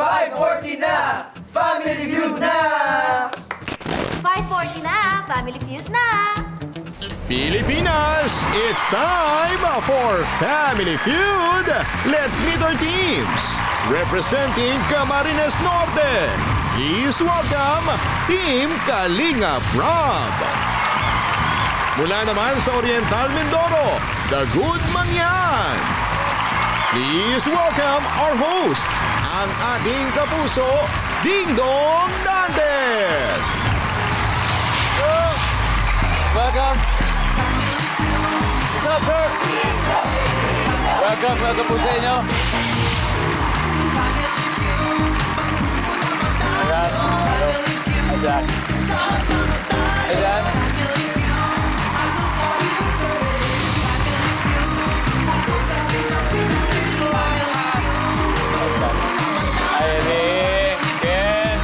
5:40 na! Family Feud na! 5:40 na! Family Feud na! Pilipinas, it's time for Family Feud. Let's meet our teams. Representing Camarines Norte, please welcome Team Kalinga Rob. Mula naman sa Oriental Mindoro, The Good Mangyan. Please welcome our host, ang ating kapuso, Ding Dong Dantes. Welcome. What's up, sir? Welcome po sa inyo. Ayan. Ayan. Ayan. Ayan. Ken.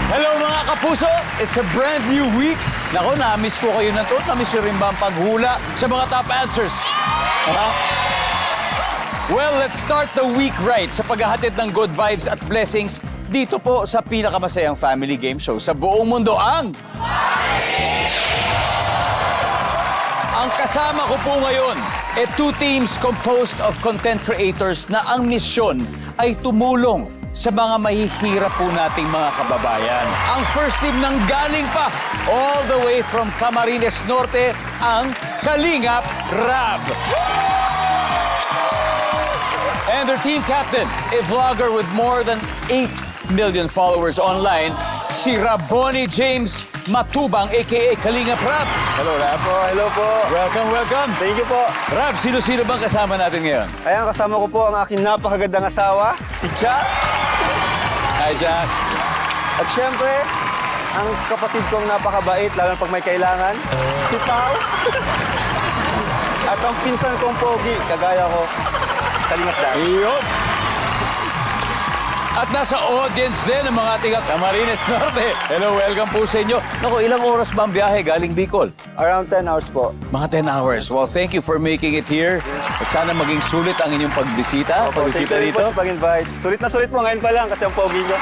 Hello mga kapuso! It's a brand new week. Nako, na-miss ko kayo na to. Na-miss nyo rin ba ang paghula sa mga top answers? Well, let's start the week right sa paghahatid ng good vibes at blessings dito po sa pinakamasayang family game show sa buong mundo, ang kasama ko po ngayon ay two teams composed of content creators na ang misyon ay tumulong sa mga mahihirap po nating mga kababayan. Ang first team nang galing pa all the way from Camarines Norte, ang Kalingap Rab. And their team captain, a vlogger with more than 8 million followers online, si Raboni James Matubang, a.k.a. Kalingap Rab. Hello, Rab. Hello po. Welcome, welcome. Thank you po. Rab, sino-sino bang kasama natin ngayon? Ayan, kasama ko po ang aking napakagandang asawa, si Jack. Hi, Jack. At syempre, ang kapatid kong napakabait, lalo na pag may kailangan, si Pao. At ang pinsan kong pogi, kagaya ko, Kalingap Dan. Iyop. At nasa audience din ang mga ating Camarines Norte. Hello, welcome po sa inyo. Naku, ilang oras ba ang biyahe galing Bicol? Around 10 hours po. Mga 10 hours. Well, thank you for making it here. At sana maging sulit ang inyong pagbisita. Thank you rin po sa pag-invite. Sulit na sulit mo ngayon pa lang kasi ang pogi nyo.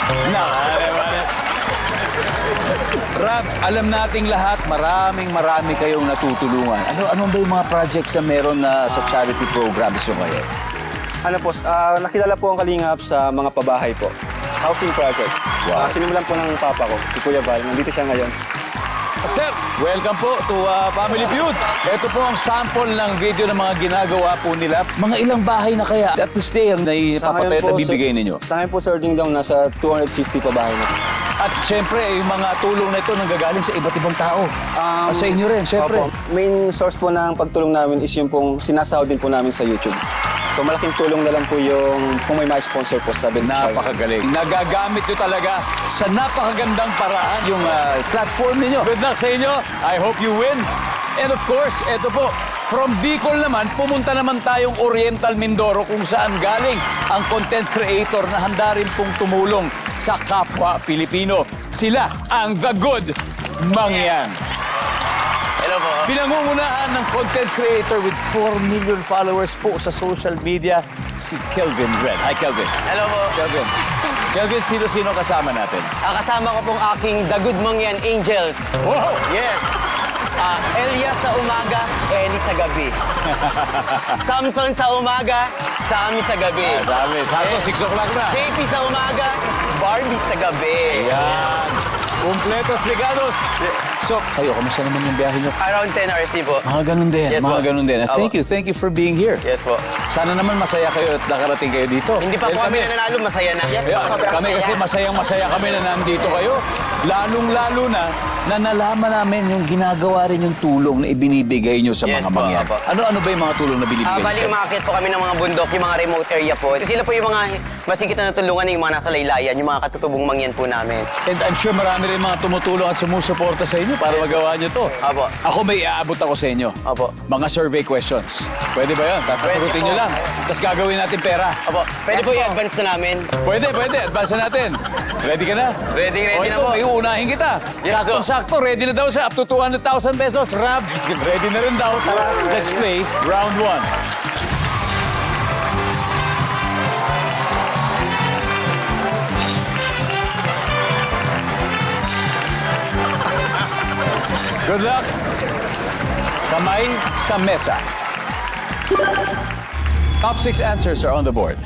Rab, alam nating lahat, marami kayong natutulungan. Ano ba yung mga projects na meron na sa charity programs nyo ngayon? Ano po, nakilala po ang Kalingap sa mga pabahay po. Housing project. Wow. Sinimulan po ng papa ko, si Kuya Val. Nandito siya ngayon. Sir, welcome po to Family Feud. Ito po ang sample ng video ng mga ginagawa po nila. Mga ilang bahay na kaya at this day ang naipapatay at nabibigay ninyo? Sa ngayon po, Sir Ding Dong, nasa 250 pabahay na. At siyempre, yung mga tulong na ito nanggagaling sa iba't ibang tao. Sa inyo rin, siyempre. Opo. Main source po ng pagtulong namin is yung pong sinasahod din po namin sa YouTube. So malaking tulong na lang po yung kung may ma-sponsor po sa beneficiary. Napakagaling. Nagagamit nyo talaga sa napakagandang paraan yung platform ninyo. Good luck sa inyo. I hope you win. And of course, eto po, from Bicol naman, pumunta naman tayong Oriental Mindoro kung saan galing ang content creator na handa rin pong tumulong sa kapwa Pilipino. Sila ang The Good Mangyan. Hello po. Pinangungunahan ng content creator with 4 million followers po sa social media, si Kelvin Red. Hi, Kelvin. Hello po. Kelvin. Kelvin, sino-sino kasama natin? Kasama ko pong aking The Good Mangyan Angels. Wow! Yes. Elias sa umaga, Eli sa gabi. Samson sa umaga, Sammy sa gabi. Sa amin. Sakto, 6 o'clock na. JP sa umaga, Barbie sa gabi. Yan. Kompletos ligados. So, kayo, kamusta naman yung biyahe nyo? Around 10 hours din po. Mga ganun din. Yes, mga po. ganun din. Opo. Thank you for being here. Yes po. Sana naman masaya kayo at nakarating kayo dito. Hindi pa po kami nananalo, masaya na. Yes Yeah, kami kasi masayang-masaya kami na nandito kayo. Lalong-lalo na nalaman namin yung ginagawa rin yung tulong na ibinibigay nyo sa Yes mga po, mangyan. opo. Ano ba yung mga tulong na binibigay Bali, nyo? umakit po kami ng mga bundok, yung mga remote area po. Sila po yung mga masingkit na natulungan, yung mga nasa laylayan, yung mga katutubong mangyan po namin. And I'm sure marami rin mga tumutulong at sumusuporta sa inyo para magawa nyo to. Opo. Ako may iaabot ako sa inyo. Opo. Mga survey questions. Pwede ba yun? Sagutin po. nyo lang. Tapos gagawin natin pera. Opo. Pwede po i-advance na namin. Pwede. Advance na natin. Ready ka na? Ready O, na ito, po. may uunahin kita. Yes, po. Saktong-sakto, ready na daw siya. Up to 200,000 pesos. Rab, ready na rin daw. Tara, let's play round 1. Good luck. Kamay sa mesa. Top 6 answers are on the board.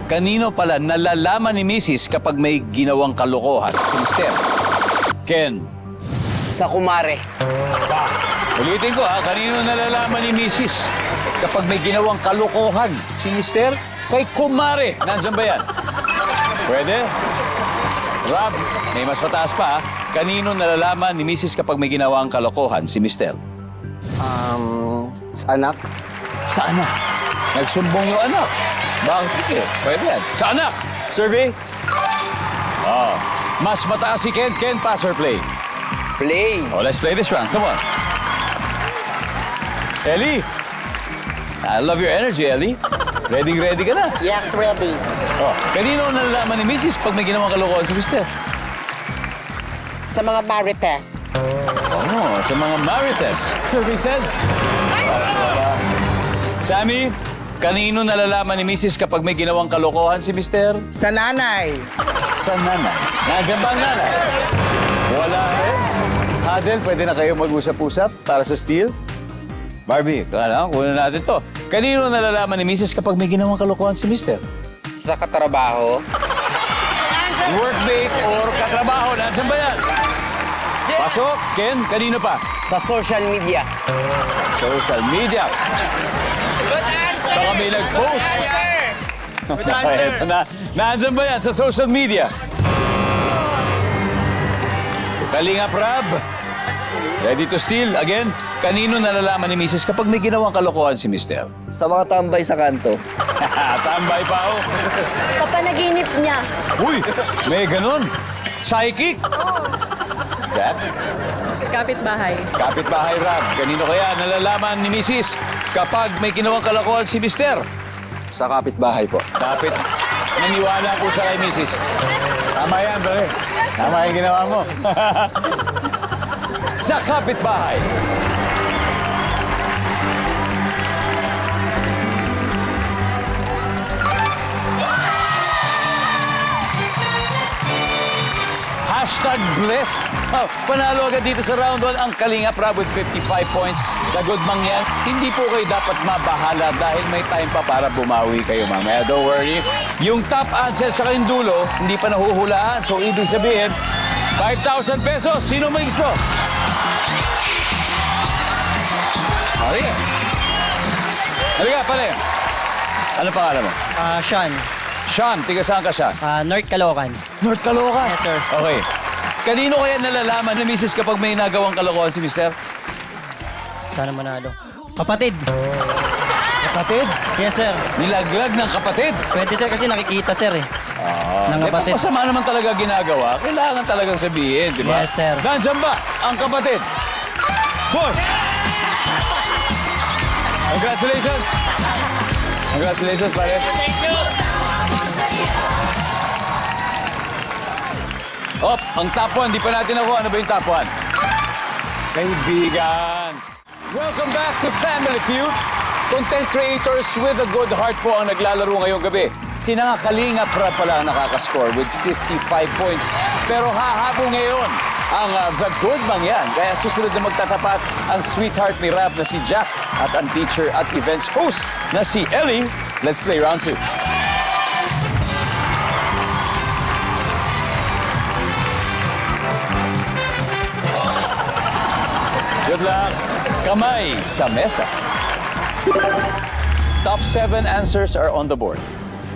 Kanino pala nalalaman ni Mrs. kapag may ginawang kalokohan? Si Mister. Ken. Sa kumare. Ulitin ko kanino nalalaman ni Mrs. kapag may ginawang kalokohan? Si Mister? Kay kumare. Nandyan ba yan? Pwede? Rob, may mas mataas pa Kanino nalalaman ni Mrs. kapag may ginawang kalokohan? Si Mister. Sa anak. Sa anak. Nagsumbong yung anak. Bakit? Pwede yan. Sa anak. Survey? Oh. Mas mataas si Ken. Ken, pass or play? Play. Oh, let's play this round. Come on. Ellie. I love your energy, Ellie. Ready ka na. Yes, ready. Oh, kanino nalalaman ni Mrs. pag may ginawang kalokohan si Mister? Sa mga marites. Oh, sa mga marites. Survey says... Sammy, kanino nalalaman ni Mrs. kapag may ginawang kalokohan si Mister? Sa nanay. Sa nanay. Nandiyan ba ang nanay? Wala rin. Adel, pwede na kayo mag-usap-usap para sa steal? Barbie, kunan natin to. Kanino nalalaman ni Mrs. kapag may ginawang kalokohan si Mister? Sa katrabaho. Workmate or katrabaho, nandiyan ba yan? Pasok, Ken, kanino pa? Sa social media. Social media. Good answer! Baka may nag-post. Good answer! Ito na. Nandiyan ba yan sa social media? Kalingap Rab. Ready to steal? Again, kanino nalalaman ni Mrs. kapag may ginawang kalokohan si Mister? Sa mga tambay sa kanto. Tambay pa ako. Sa panaginip niya. Uy, may ganun. Psychic. Jack? Kapitbahay. Kapitbahay Rab. Kanino kaya nalalaman ni Mrs. kapag may ginawang kalokohan si Mister? Sa kapitbahay po. Kapit. Naniwala ko sa kay Mrs. Tama yan, pare. Tama yung ginawa mo. Sa kapitbahay. Hashtag blessed. Oh, panalo agad dito sa round 1 ang Kalingap Rab with 55 points. Lagod mang yan, hindi po kayo dapat mabahala dahil may time pa para bumawi kayo mamaya. Don't worry. Yung top answer sa yung dulo, hindi pa nahuhulaan. So, ibig sabihin, 5,000 pesos. Sino may gusto? Halika. Halika, pare. Ano pangalan mo? Sean, Sean, tiga saan ka, Sean? North Caloocan. North Caloocan? Yes, sir. Okay. Kanino kaya nalalaman ni Mrs. kapag may nagawang kalokohan si Mister? Sana manalo. Kapatid. Kapatid? Yes, sir. Nilaglag ng kapatid? Pwede, sir, kasi nakikita, sir, eh. Ng kapatid. Masama naman talaga ginagawa. Kailangan talagang sabihin, di ba? Yes, sir. Nandiyan ba ang kapatid? Boy! Congratulations! Congratulations, pare. Thank you! Oh, ang top 1, di pa natin ako. Ano ba yung top 1? Kaibigan! Welcome back to Family Feud. Content creators with a good heart po ang naglalaro ngayong gabi. Sina nga Kalingap Rab pala ang nakakascore with 55 points. Pero hahabol ngayon ang The Good Mangyan. Kaya susunod na magtatapat ang sweetheart ni Rab na si Jack at ang teacher at events host na si Ellie. Let's play round 2. Good luck. Kamay sa mesa. Top 7 answers are on the board.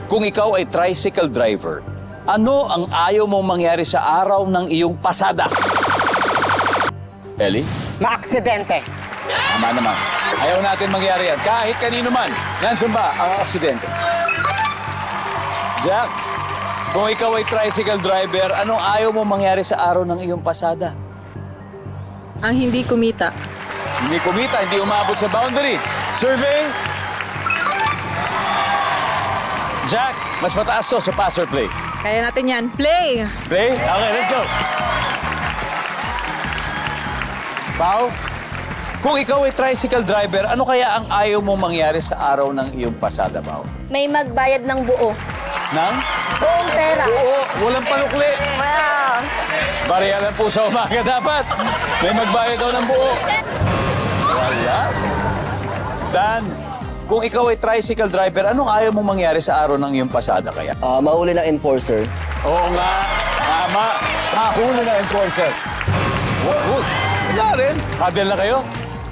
Kung ikaw ay tricycle driver, ano ang ayaw mong mangyari sa araw ng iyong pasada? Ellie? Maaksidente. Tama naman. Ayaw natin mangyari yan. Kahit kanino man. Nandiyan ba ang aksidente? Jack, kung ikaw ay tricycle driver, anong ayaw mong mangyari sa araw ng iyong pasada? Ang hindi kumita. Hindi kumita, hindi umabot sa boundary. Survey? Jack, mas mataas to sa pass or play. Kaya natin yan. Play! Play? Okay, let's go. Pao, kung ikaw ay tricycle driver, ano kaya ang ayaw mong mangyari sa araw ng iyong pasada, Pao? May magbayad ng buo. Ng? Buong pera. Oo, walang panukli. Bariya lang po sa umaga dapat. May magbayad daw ng buo. Wala. Dan, kung ikaw ay tricycle driver, anong ayaw mong mangyari sa araw ng iyong pasada kaya? Mahuli ng enforcer. Oo nga, tama. Huli na enforcer. Wala rin. Huddle na kayo.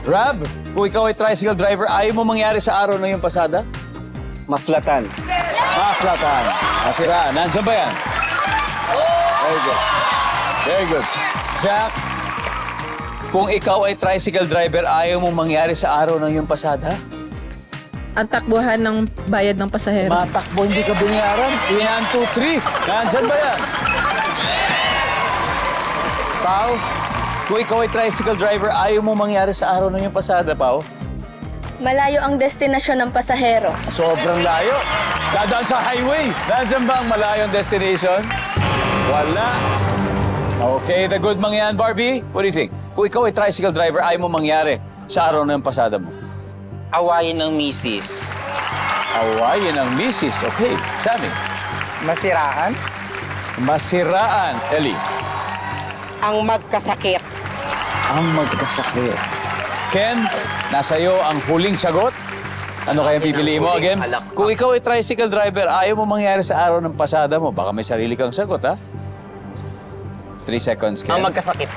Rab, kung ikaw ay tricycle driver, ayaw mo mangyari sa araw ng iyong pasada? Maflatan. Maflatan. Masiraan. Nandiyan ba yan? Very good. Very good. Jack, kung ikaw ay tricycle driver, ayaw mong mangyari sa araw ng iyong pasada? Ang takbuhan ng bayad ng pasahero. Matakbo, hindi ka binayaran. 1, 2, 3. Nandiyan ba yan? Pao, kung ikaw ay tricycle driver, ayaw mong mangyari sa araw ng iyong pasada, Pao? Malayo ang destinasyon ng pasahero. Sobrang layo. Dadaan sa highway. Nandiyan ba ang malayong destination? Wala. Okay, the good mga yan, Barbie. What do you think? Kung ikaw ay tricycle driver, ayaw mo mangyari sa araw na yung pasada mo. Awayin ng misis. Awayin ang misis. Okay, Sammy. Masiraan. Masiraan. Ellie. Ang magkasakit. Ang magkasakit. Ken, nasa iyo ang huling sagot. Ano kaya pipiliin mo again? Kung ikaw ay tricycle driver, ayaw mo mangyari sa araw ng pasada mo. Baka may sarili kang sagot, ha? 3 seconds, Ken. Ang magkasakit.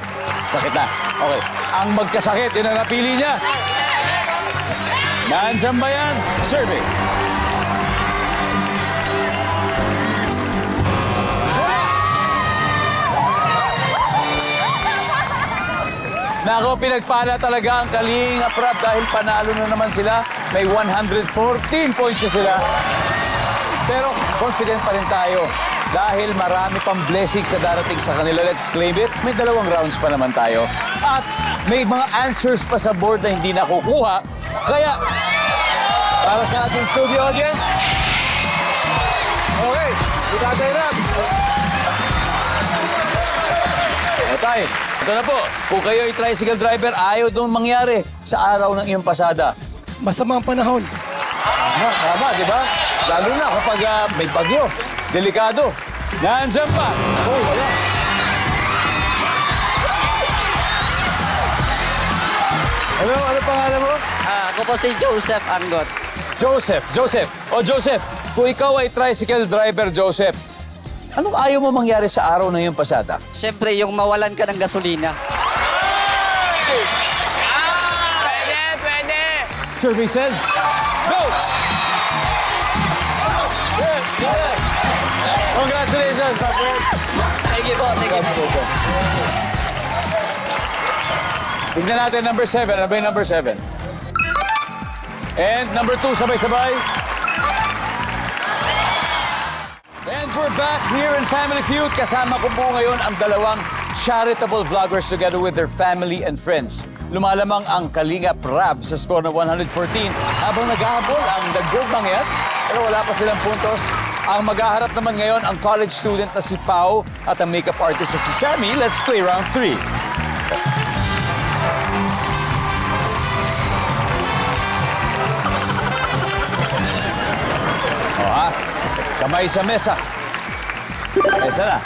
Sakit na. Okay. Ang magkasakit, yun ang napili niya. Nandiyan ba yan? Survey. Nako, pinagpala talaga ang Kalinga Prab dahil panalo na naman sila. May 114 points na sila. Pero confident pa rin tayo dahil marami pang blessings sa darating sa kanila. Let's claim it. May 2 rounds pa naman tayo. At may mga answers pa sa board na hindi nakukuha. Kaya, para sa ating studio audience, okay, Tatay Rab. Tay, ito na po. Kung kayo ay tricycle driver, ayaw doon mangyari sa araw ng iyong pasada. Masamang panahon. Tama, di ba? Lalo na kapag may bagyo. Delikado. Nandiyan pa. Oh, wala. Ano pangalan mo? Ako po si Joseph Angot. Joseph. O Joseph, kung ikaw ay tricycle driver, Joseph, anong ayaw mo mangyari sa araw ng iyong pasada? Siyempre, yung mawalan ka ng gasolina. Survey says, go! Yeah. Congratulations, my friend. Thank you po, thank you po. Tignan natin number 7. Ano ba yung number 7? And number 2, sabay-sabay. And we're back here in Family Feud. Kasama ko po ngayon ang 2 charitable vloggers together with their family and friends. Lumalamang ang Kalinga Prab sa score na 114 habang naghahabol ang The Good Mangyat. Pero wala pa silang puntos. Ang maghaharap naman ngayon ang college student na si Pao at ang makeup artist na si Sammy. Let's play round 3. Kamay sa mesa. Mesa na.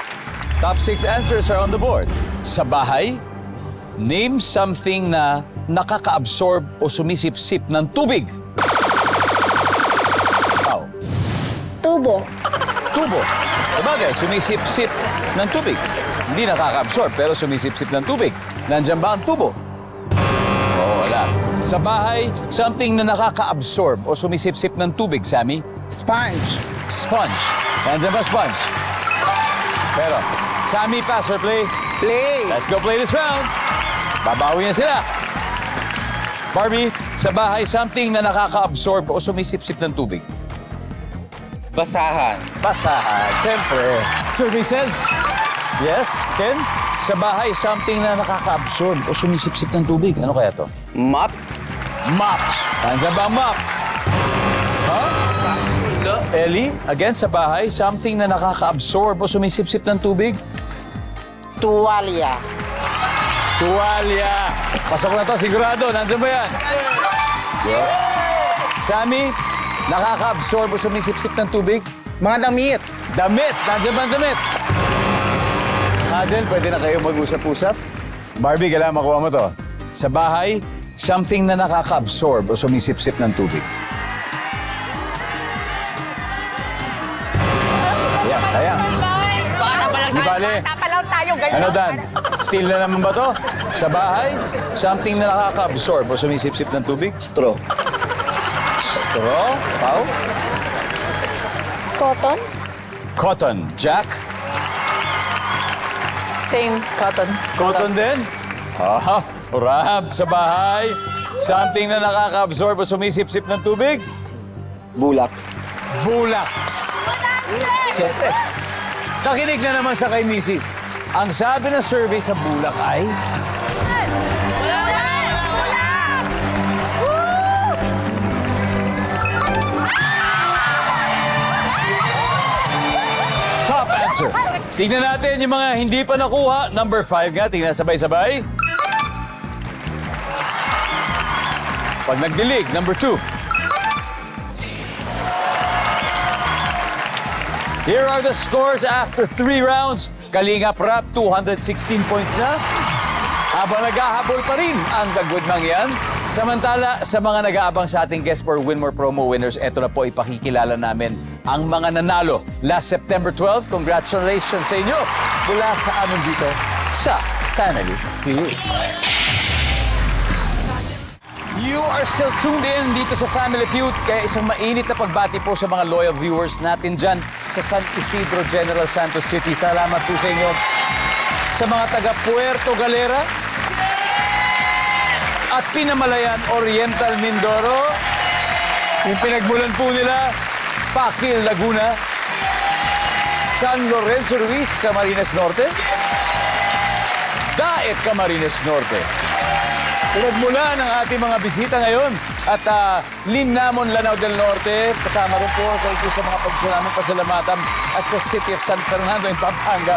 Top 6 answers are on the board. Sa bahay, name something na nakaka-absorb o sumisip-sip ng tubig. Pao. Tubo. Tubo. Sabagay, sumisip-sip ng tubig. Hindi nakaka-absorb, pero sumisip-sip ng tubig. Nandiyan ba ang tubo? Oo, wala. Sa bahay, something na nakaka-absorb o sumisip-sip ng tubig, Sammy? Sponge. Sponge. Nandiyan ba sponge? Pero, Sammy, pass or play? Play. Let's go play this round. Babawi na sila. Barbie, sa bahay, something na nakaka-absorb o sumisip-sip ng tubig. Basahan. Basahan, siyempre. Survey says, yes, Ken, sa bahay, something na nakaka-absorb o sumisip-sip ng tubig. Ano kaya to? Mop. Mop. Nandiyan ba ang mop? Ellie, again, sa bahay, something na nakaka-absorb o sumisip-sip ng tubig? Tuwalya. Tuwalya. Pasok na to, sigurado. Nandiyan ba yan? Yeah. Sammy, nakaka-absorb o sumisip-sip ng tubig? Mga damit. Damit. Nandiyan ba ang damit? Adel, pwede na kayo mag-usap-usap? Barbie, kailangan makuha mo to. Sa bahay, something na nakaka-absorb o sumisip-sip ng tubig. Ayan. Bata pa lang Di bale. Bata pa lang tayo. Ganyan. Ano, Dan? Steel na naman ba to? Sa bahay, something na nakaka-absorb o sumisip-sip ng tubig? Straw. Straw? Pau? Cotton? Cotton. Jack? Same, cotton. Cotton din? Ah, Rab, sa bahay, something na nakaka-absorb o sumisip-sip ng tubig? Bulak. Bulak. Siyempre. Nakinig na naman sa kay Mrs. Ang sabi ng survey sa bulak ay... Top answer. Tingnan natin yung mga hindi pa nakuha. Number 5 nga. Tingnan sabay-sabay. Pag nagdilig, number 2. Here are the scores after 3 rounds. Kalingap Rap, 216 points na. Habang naghahabol pa rin ang Gagudmang yan. Samantala, sa mga nag-aabang sa ating Guest for Win More promo winners, eto na po ipakikilala namin ang mga nanalo. Last September 12, congratulations sa inyo mula sa amin dito sa Family Feud. You are still tuned in dito sa Family Feud, kaya isang mainit na pagbati po sa mga loyal viewers natin dyan sa San Isidro, General Santos City. Salamat po sa inyo. Sa mga taga Puerto Galera at Pinamalayan, Oriental Mindoro, yung pinagmulan po nila, Pakil, Laguna, San Lorenzo Ruiz, Camarines Norte, Daet, Camarines Norte. Pinagmula ng ating mga bisita ngayon at Linamon, Lanao del Norte. Kasama rin po kayo sa mga pagsulamang pasalamatan at sa City of San Fernando in Pampanga.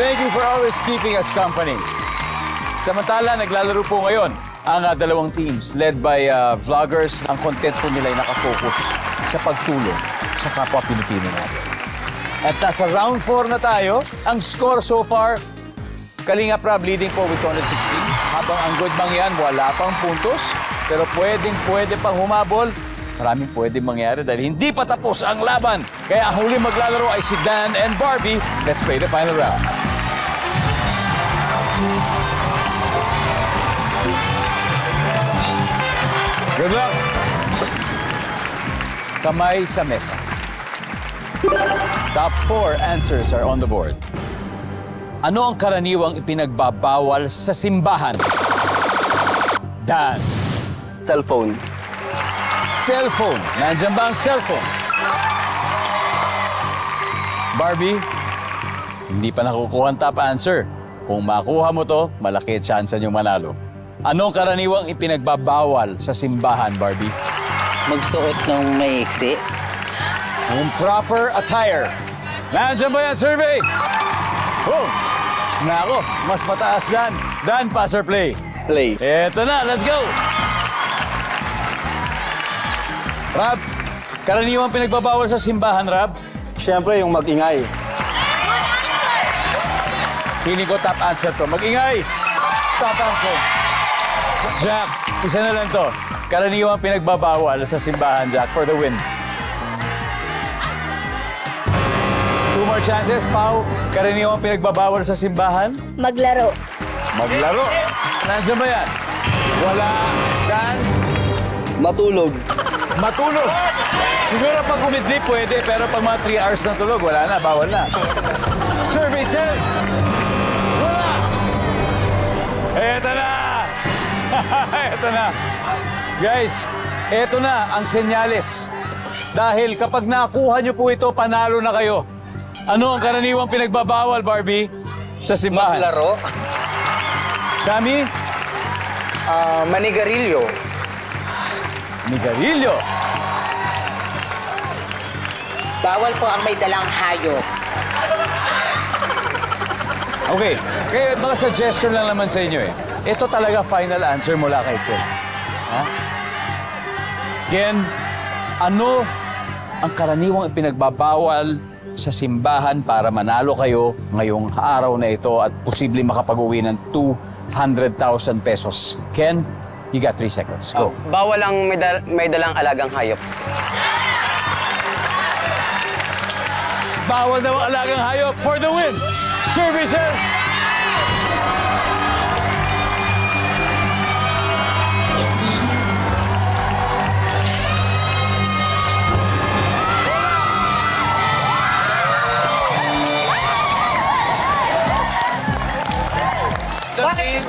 Thank you for always keeping us company. Samantala, naglalaro po ngayon ang dalawang teams led by vloggers. Ang content po nila ay nakafocus sa pagtulong sa kapwa Pilipino natin. At nasa round 4 na tayo. Ang score so far, Kalingap Rab leading po with 216. Habang ang Gudmang yan, wala pang puntos. Pero pwede pang humabol. Maraming pwedeng mangyari dahil hindi pa tapos ang laban. Kaya ang huli maglalaro ay si Dan and Barbie. Let's play the final round. Good luck! Kamay sa mesa. Top 4 answers are on the board. Ano ang karaniwang ipinagbabawal sa simbahan? Dan. Cellphone. Cellphone. Nandiyan ba ang cellphone? Barbie, hindi pa nakukuha ang top answer. Kung makuha mo to, malaki chance nyo manalo. Anong karaniwang ipinagbabawal sa simbahan, Barbie? Magsuot ng maiksi. Improper attire. Nandiyan ba yan, survey? Boom! Nako, mas mataas, Dan. Dan, pass or play? Play. Eto na, let's go! Rab, karaniwang pinagbabawal sa simbahan, Rab? Siyempre, yung mag-ingay. Feeling ko top answer to. Mag-ingay! Top answer. Jack, isa na lang to. Karaniwang pinagbabawal sa simbahan, Jack, for the win. 2 more chances, Pau. Karaniwang pinagbabawal sa simbahan? Maglaro. Maglaro. Nandiyan ba yan? Wala. Dan? Matulog. Matulog. Siguro pag umidli, pwede. Pero pag mga 3 hours na tulog, wala na. Bawal na. Survey says, wala. Eto na. Eto na. Guys, eto na ang senyales. Dahil kapag nakuha nyo po ito, panalo na kayo. Ano ang karaniwang pinagbabawal, Barbie, sa simbahan? Maglaro. Sammy? Manigarilyo. Migarilyo. Bawal po ang may dalang hayop. Okay, kaya mga suggestion lang naman sa inyo eh. Ito talaga final answer mula kay Ken. Ha? Ken, ano ang karaniwang ipinagbabawal sa simbahan para manalo kayo ngayong araw na ito at posibleng makapag-uwi ng 200,000 pesos. Ken, you got 3 seconds. Go. Bawal ang may dalang alagang hayop. Bawal daw ang alagang hayop for the win. Services.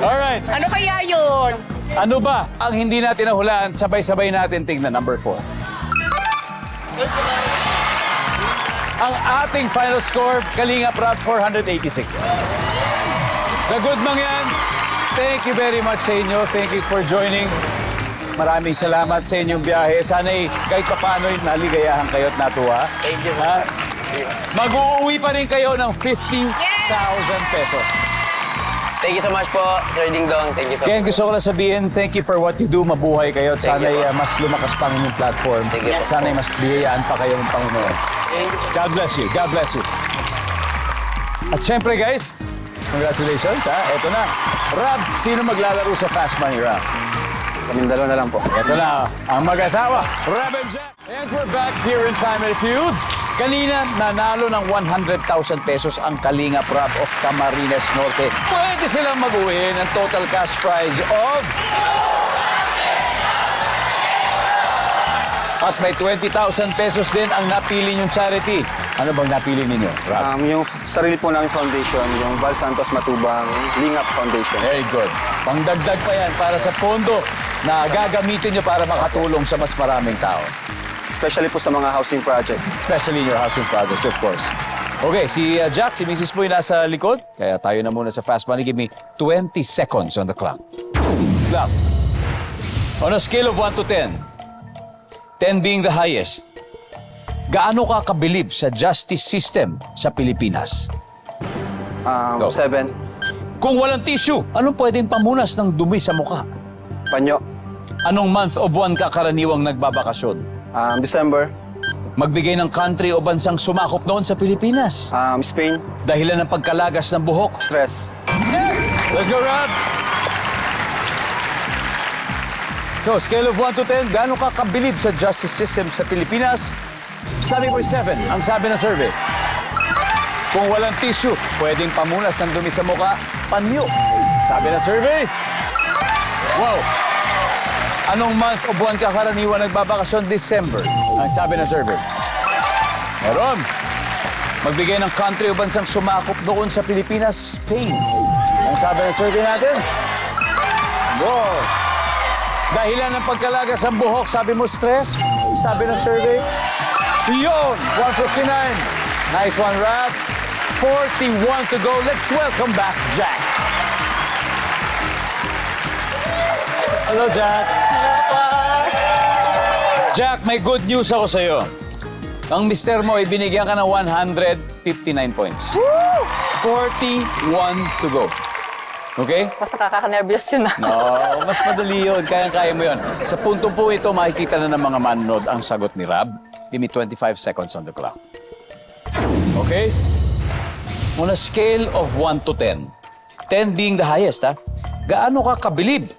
Alright. Ano kaya yun? Ano ba ang hindi natin nahulaan? Sabay-sabay natin tingnan. Number 4. Ang ating final score, Kalingap Rap, 486. The good mang yan. Thank you very much sa inyo. Thank you for joining. Maraming salamat sa inyong biyahe. Sana'y kahit pa paano'y naligayahan kayo at natuwa. Thank you. Ha? Mag-uuwi pa rin kayo ng 50,000 pesos. Thank you so much po, Sir Ding Dong. Thank you so Ken, much. gusto ko lang sabihin, thank you for what you do. Mabuhay kayo at Thank you sana'y po. mas lumakas pa ang inyong platform. Thank you po. Sana'y mas biyayaan pa kayo ng Panginoon. Thank you. God bless you. God bless you. At syempre, guys, congratulations, ha? Ito na. Rob, sino maglalaro sa Fast Money, Rob? Kaming dalawa na lang po. Ito na, ang mag-asawa, Rob and Jack. And we're back here in Family Feud. Kanina, nanalo ng 100,000 pesos ang Kalingap Rap of Camarines Norte. Pwede silang mag-uwi ng total cash prize of... At may 20,000 pesos din ang napili niyong charity. Ano bang napili ninyo, Rob? Yung sarili po namin foundation, yung Val Santos Matubang Lingap Foundation. Very good. Pangdagdag pa yan para sa pondo na gagamitin nyo para makatulong sa mas maraming tao. Especially po sa mga housing project. Especially in your housing projects, of course. Okay, si Jack, si Mrs. Puy nasa likod. Kaya tayo na muna sa Fast Money. Give me 20 seconds on the clock. Clock. On a scale of 1 to 10, 10 being the highest, gaano ka kabilib sa justice system sa Pilipinas? Go. 7. Kung walang tissue, anong pwedeng pamunas ng dumi sa mukha? Panyo. Anong month o buwan ka karaniwang nagbabakasyon? December. Magbigay ng country o bansang sumakop noon sa Pilipinas. Spain. Dahilan ng pagkalagas ng buhok. Stress. Let's go, Rob! So, scale of 1 to 10, gaano ka kabilib sa justice system sa Pilipinas? Sabi ko 7, ang sabi ng survey. Kung walang tissue, pwedeng pamunas ng dumi sa mukha, panyo. Sabi ng survey. Wow! Anong month o buwan ka karaniwan nagbabakasyon? December. Ang sabi ng survey. Meron. Magbigay ng country o bansang sumakop doon sa Pilipinas, Spain. Ang sabi ng survey natin. Go! Dahilan ng pagkalagas ng buhok, sabi mo stress. Sabi ng survey. Yun! 159. Nice one, Rob. 41 to go. Let's welcome back Jack. Hello, Jack. Jack, may good news ako sa'yo. Ang mister mo, ibinigyan ka ng 159 points. 41 to go. Okay? Basta nakaka-nervous yun ah. No, mas madali yun. Kayang-kaya mo yun. Sa punto po ito, makikita na ng mga manonood ang sagot ni Rob. Give me 25 seconds on the clock. Okay? On a scale of 1 to 10, 10 being the highest, ha? Gaano ka kabilib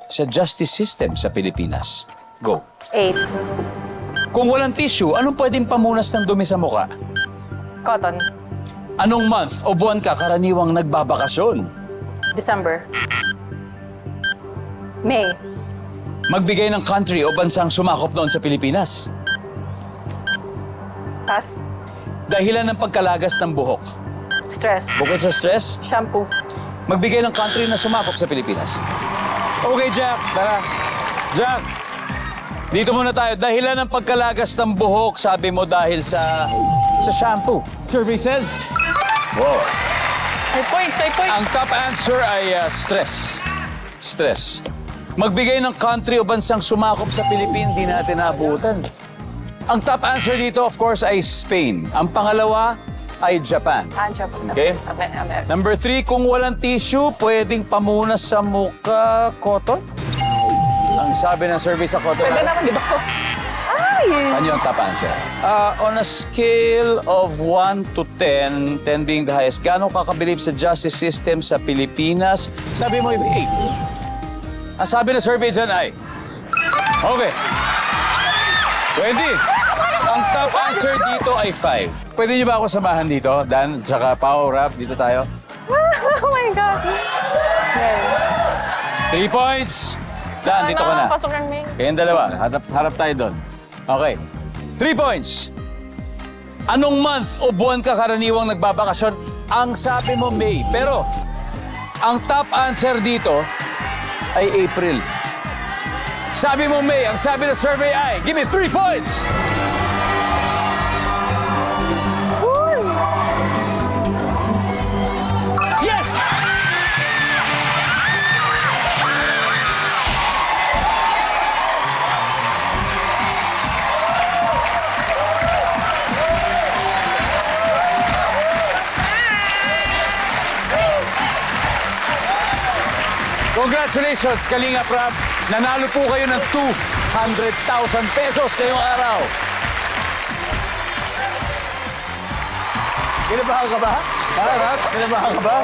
sa justice system sa Pilipinas? Go. 8. Kung walang tissue, anong pwedeng pamunas ng dumi sa mukha? Cotton. Anong month o buwan ka karaniwang nagbabakasyon? December. May. Magbigay ng country o bansang sumakop noon sa Pilipinas? Pass. Dahilan ng pagkalagas ng buhok. Stress. Bukod sa stress, Shampoo. magbigay ng country na sumakop sa Pilipinas. Okay, Jack. Tara. Jack, dito muna tayo. Dahilan ng pagkalagas ng buhok, sabi mo dahil sa shampoo. Survey says? Wow. May points, may points. Ang top answer ay stress. Stress. Magbigay ng country o bansang sumakop sa Pilipinas, di natin naabutan. Ang top answer dito, of course, ay Spain. Ang pangalawa ay Japan. Okay? Number 3, kung walang tissue, pwedeng pamunas sa mukha, cotton. Ang sabi ng survey sa cotton. Pwede naman, di ba? Ay! Ano yung top answer? On a scale of 1 to 10, 10 being the highest, gaano ka kabilib sa justice system sa Pilipinas? Sabi mo yung 8. Ang sabi ng survey dyan ay... Okay. 20. Ang top answer dito ay 5. Pwede niyo ba ako samahan dito? Dan, tsaka Pao, Rap, dito tayo. Oh my God. 3 points. Dan, dito ka na. Pasok ng May. Kayong dalawa, harap tayo doon. Okay. 3 points. Anong month o buwan ka karaniwang nagbabakasyon? Ang sabi mo, May. Pero, ang top answer dito ay April. Sabi mo, May. Ang sabi ng survey ay, give me 3 points. Yes! Congratulations, Kalinga Prab. Nanalo po kayo ng 200,000 pesos ngayong araw. Kinabahan ka ba? Harap, kinabahan ka ba?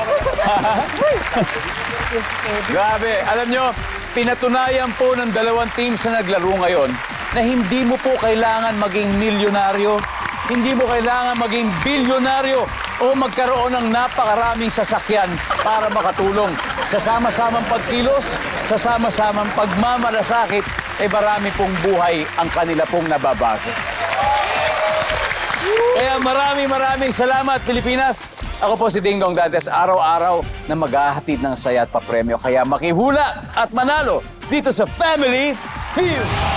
Grabe. Alam nyo, pinatunayan po ng dalawang teams na naglaro ngayon na hindi mo po kailangan maging milyonaryo, hindi mo kailangan maging bilyonaryo o magkaroon ng napakaraming sasakyan para makatulong. Sa sama-samang pagkilos, sa sama-samang pagmamalasakit, ay marami pong buhay ang kanila pong nababago. Kaya maraming salamat, Pilipinas. Ako po si Ding Dong Dantes, araw-araw na maghahatid ng saya at papremyo. Kaya makihula at manalo dito sa Family Feud.